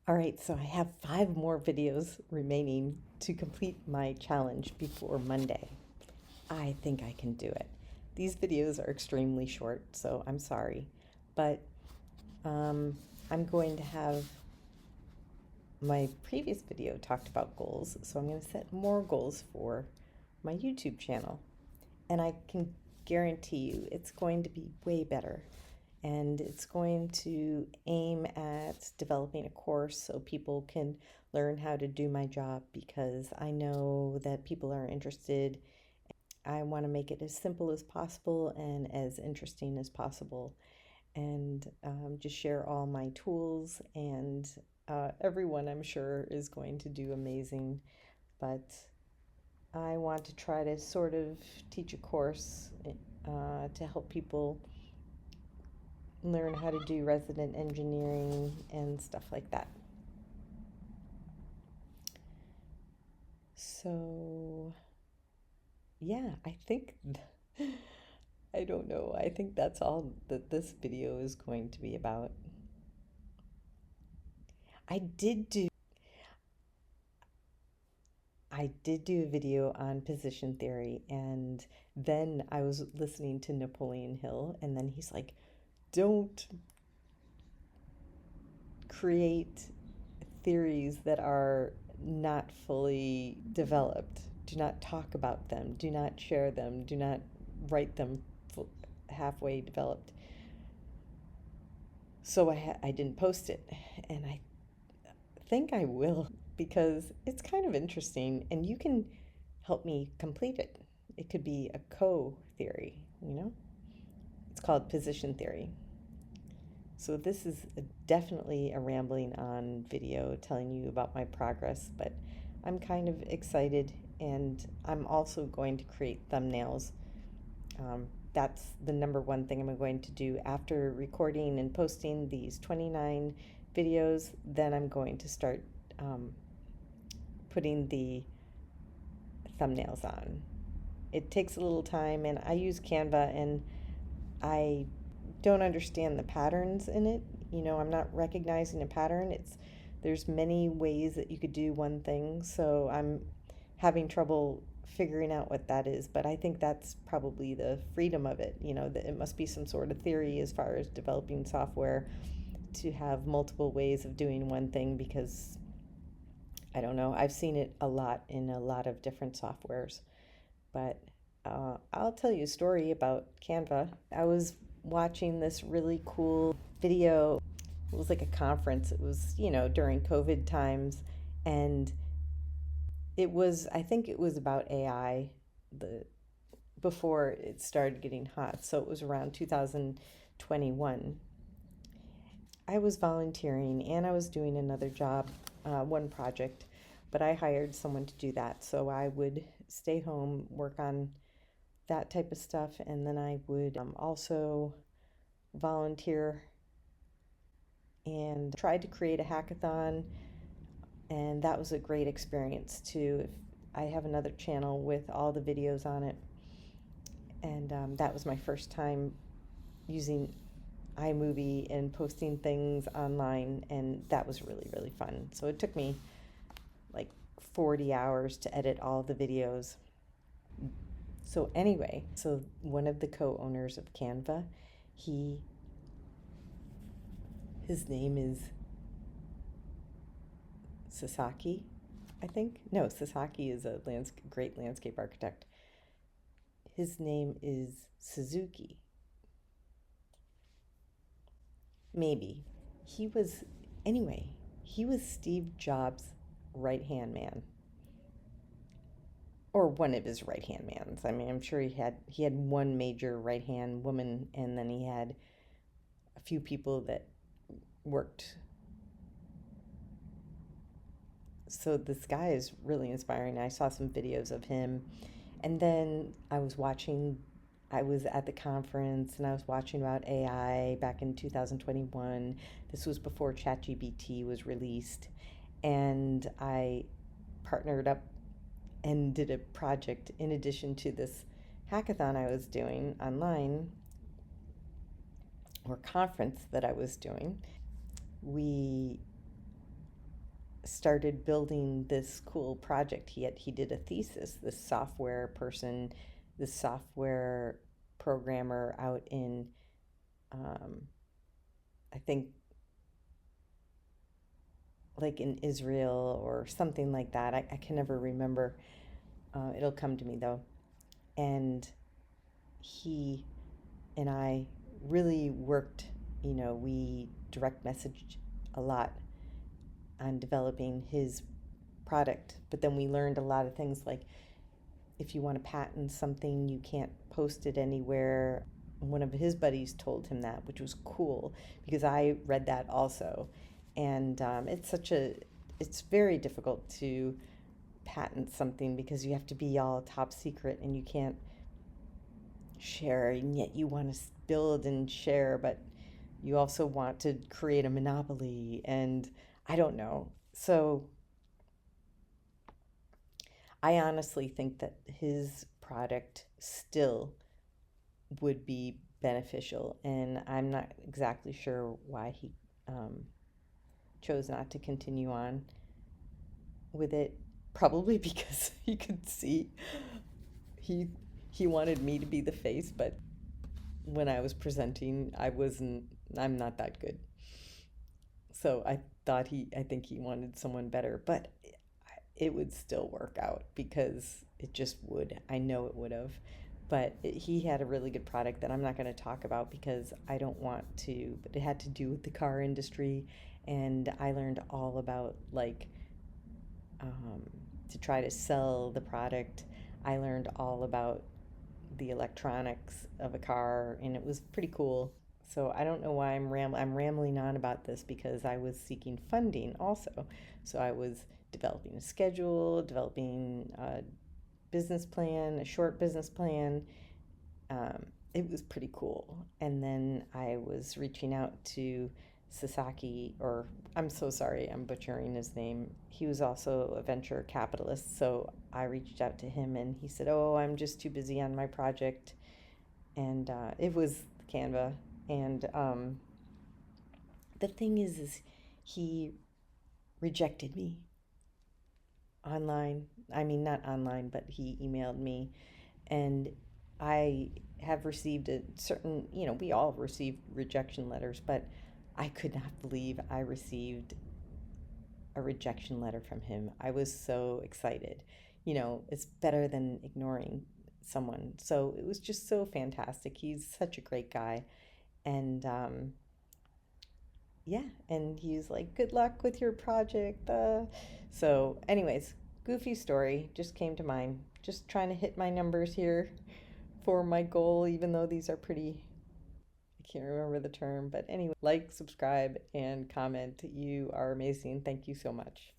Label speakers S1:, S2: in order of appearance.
S1: All right, so I have 5 more videos remaining to complete my challenge before Monday. I think I can do it. These videos are extremely short, so I'm sorry. But um, I'm going to have my previous video talked about goals, so I'm going to set more goals for my YouTube channel. And I can guarantee you it's going to be way better. And it's going to aim at developing a course so people can learn how to do my job because I know that people are interested. I want to make it as simple as possible and as interesting as possible, and just share all my tools. And everyone, I'm sure, is going to do amazing. But I want to try to sort of teach a course to help people learn how to do resident engineering and stuff like that. So, yeah, I think, I don't know, I think that's all that this video is going to be about. I did do I did do a video on position theory, and then I was listening to Napoleon Hill, and then he's like, don't create theories that are not fully developed. Do not talk about them. Do not share them. Do not write them halfway developed. So I didn't post it, and I think I will because it's kind of interesting, and you can help me complete it. It could be a co-theory, you know? It's called position theory. So this is definitely a rambling on video telling you about my progress, but I'm kind of excited, and I'm also going to create thumbnails. That's the number one thing I'm going to do after recording and posting these 29 videos. Then I'm going to start putting the thumbnails on. It takes a little time, and I use Canva, and I don't understand the patterns in it. I'm not recognizing a pattern. There's many ways that you could do one thing, so I'm having trouble figuring out what that is, but I think that's probably the freedom of it, that it must be some sort of theory as far as developing software to have multiple ways of doing one thing, because I don't know, I've seen it a lot in a lot of different softwares. But I'll tell you a story about Canva. I was watching this really cool video. It was like a conference. It was, during COVID times. And I think it was about AI before it started getting hot. So it was around 2021. I was volunteering and I was doing another job, one project, but I hired someone to do that. So I would stay home, work on that type of stuff, and then I would also volunteer and tried to create a hackathon, and that was a great experience too. I have another channel with all the videos on it, and that was my first time using iMovie and posting things online, and that was really, really fun. So it took me like 40 hours to edit all the videos. So anyway, one of the co-owners of Canva, his name is Sasaki, I think. No, Sasaki is a great landscape architect. His name is Suzuki. Maybe. Anyway, he was Steve Jobs' right-hand man. Or one of his right-hand mans. I mean, I'm sure he had one major right-hand woman, and then he had a few people that worked. So this guy is really inspiring. I saw some videos of him, and then I was at the conference, and I was watching about AI back in 2021. This was before ChatGPT was released, and I partnered up and did a project in addition to this hackathon I was doing online, or conference that I was doing. We started building this cool project. He did a thesis, this software person, this software programmer out in um, I think like in Israel or something like that. I can never remember. It'll come to me though. And he and I really worked, we direct messaged a lot on developing his product. But then we learned a lot of things like if you want to patent something, you can't post it anywhere. One of his buddies told him that, which was cool because I read that also. And it's very difficult to patent something because you have to be all top secret and you can't share, and yet you want to build and share, but you also want to create a monopoly. And I don't know. So I honestly think that his product still would be beneficial, and I'm not exactly sure why he um, chose not to continue on with it. Probably because he could see he he wanted me to be the face, but when I was presenting, I'm not that good. So I think he wanted someone better, but it would still work out because it just would. I know it would have. But he had a really good product that I'm not going to talk about because I don't want to, but it had to do with the car industry. And I learned all about um, to try to sell the product. I learned all about the electronics of a car, and it was pretty cool. So I don't know why I'm rambling on about this because I was seeking funding also. So I was developing a schedule, developing a business plan, a short business plan. It was pretty cool. And then I was reaching out to Sasaki, or I'm so sorry, I'm butchering his name. He was also a venture capitalist. So I reached out to him and he said, "Oh, I'm just too busy on my project." And it was Canva. And the thing is he rejected me online. I mean, not online, but he emailed me. And I have received a certain, we all receive rejection letters, but I could not believe I received a rejection letter from him. I was so excited. It's better than ignoring someone. So it was just so fantastic. He's such a great guy. And yeah, and he's like, "Good luck with your project." So, anyways, goofy story just came to mind. Just trying to hit my numbers here for my goal, even though these are pretty, I can't remember the term. But anyway, like, subscribe, and comment. You are amazing. Thank you so much.